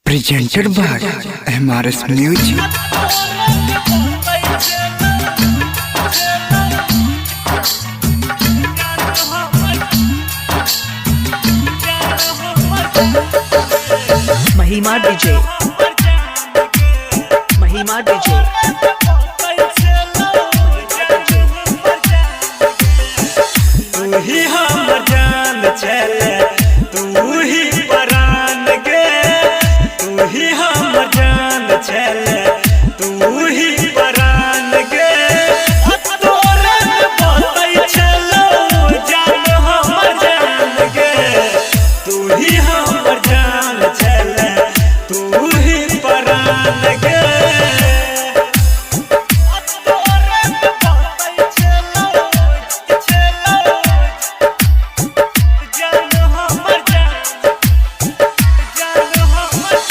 presented by MRS Music. महिमा DJ, महिमा DJ. तू ही हमर जान चले, तू ही परान गे, तू ही हमर जान चले, तू ही परान गे। तोरे बोलै चलो जान हमर जान गे, तू ही हमर जान चले, तू ही परान गे।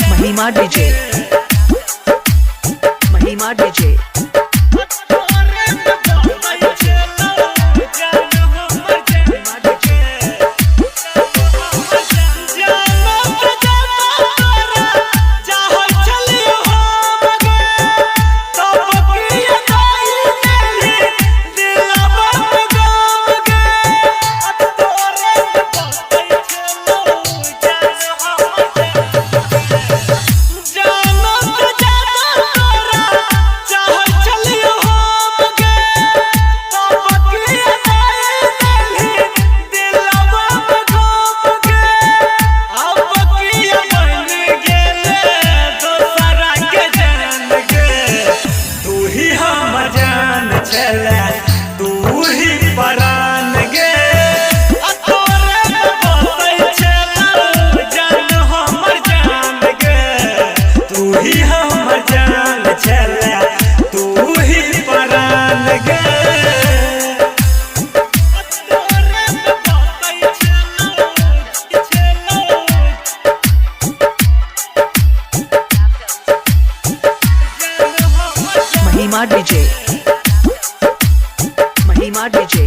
महिमा डीजे, महिमा डीजे। तू ही परान गे, तोरे बोलै चलो जान हमर जान गे, तू ही हमर जान चले, तू ही परान गे। महिमा डीजे, महिमा डीजे।